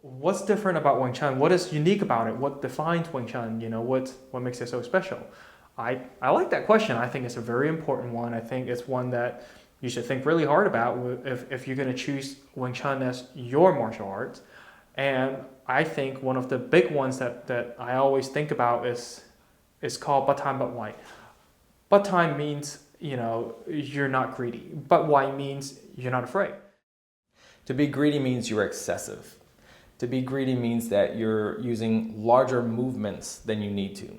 What's different about Wing Chun? What is unique about it? What defines Wing Chun? What makes it so special? I like that question. I think it's a very important one. I think it's one that you should think really hard about if you're going to choose Wing Chun as your martial arts. And I think one of the big ones that I always think about is called Batan But Wai. Batan means, you're not greedy. But Wai means you're not afraid. To be greedy means you're excessive. To be greedy means that you're using larger movements than you need to,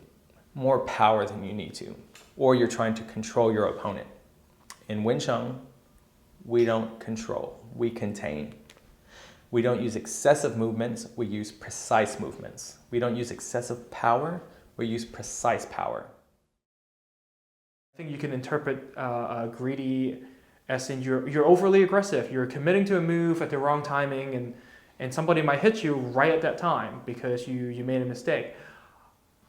more power than you need to, or you're trying to control your opponent. In Wing Chun, we don't control, we contain. We don't use excessive movements, we use precise movements. We don't use excessive power, we use precise power. I think you can interpret greedy as in you're overly aggressive. You're committing to a move at the wrong timing, and somebody might hit you right at that time because you made a mistake.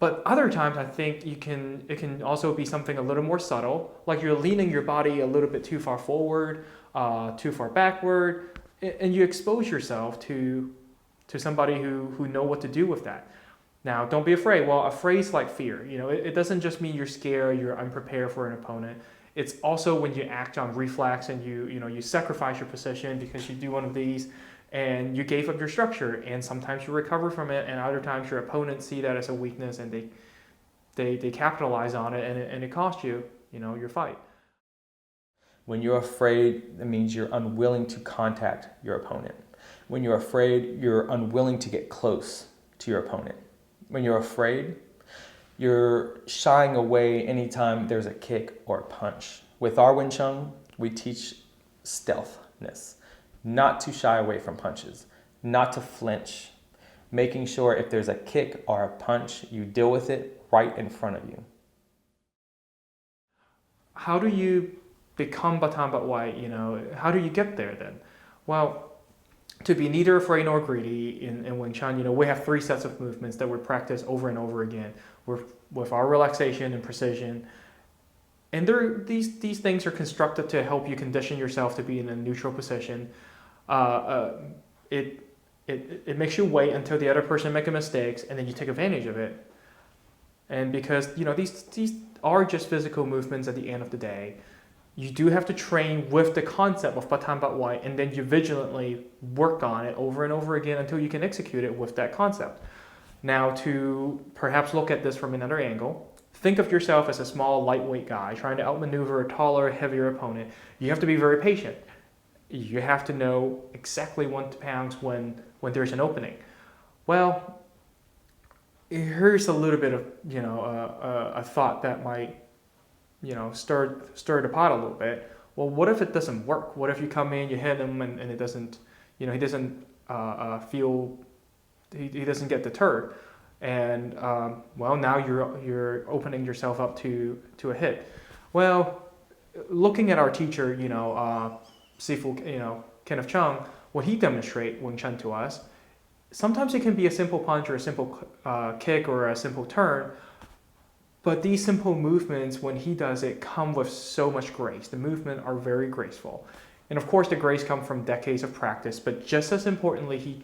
But other times, I think it can also be something a little more subtle, like you're leaning your body a little bit too far forward, too far backward, and you expose yourself to somebody who know what to do with that. Now, don't be afraid. Well, afraid is like fear. It doesn't just mean you're scared, you're unprepared for an opponent. It's also when you act on reflex and you sacrifice your position because you do one of these and you gave up your structure, and sometimes you recover from it, and other times your opponents see that as a weakness and they capitalize on it, and it costs you, your fight. When you're afraid, that means you're unwilling to contact your opponent. When you're afraid, you're unwilling to get close to your opponent. When you're afraid, you're shying away anytime there's a kick or a punch. With our Wing Chun, we teach stealthness. Not to shy away from punches, not to flinch, making sure if there's a kick or a punch, you deal with it right in front of you. How do you become Batan Bat Wai? How do you get there then? Well, to be neither afraid nor greedy in Wing Chun, we have 3 sets of movements that we practice over and over again with our relaxation and precision. And these things are constructed to help you condition yourself to be in a neutral position. It makes you wait until the other person makes mistakes, and then you take advantage of it. And because these are just physical movements at the end of the day, you do have to train with the concept of Batan Bat Wai, and then you vigilantly work on it over and over again until you can execute it with that concept. Now, to perhaps look at this from another angle, think of yourself as a small, lightweight guy trying to outmaneuver a taller, heavier opponent. You have to be very patient. You have to know exactly when to pounce when there's an opening. Well, here's a little bit of a thought that might stir the pot a little bit. Well, what if it doesn't work? What if you come in, you hit him, and it doesn't, he doesn't feel, he doesn't get deterred, and now you're opening yourself up to a hit. Well, looking at our teacher, Sifu, Kenneth Chung, what he demonstrates Wing Chun to us, sometimes it can be a simple punch or a simple kick or a simple turn, but these simple movements, when he does it, come with so much grace. The movements are very graceful. And of course, the grace comes from decades of practice, but just as importantly,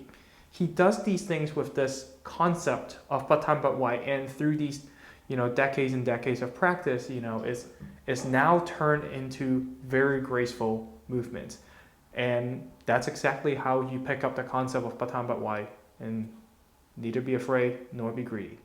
he does these things with this concept of Batan Bat Wai, and through these decades and decades of practice, is now turned into very graceful movements. And that's exactly how you pick up the concept of Batan Bat Wai, and neither be afraid nor be greedy.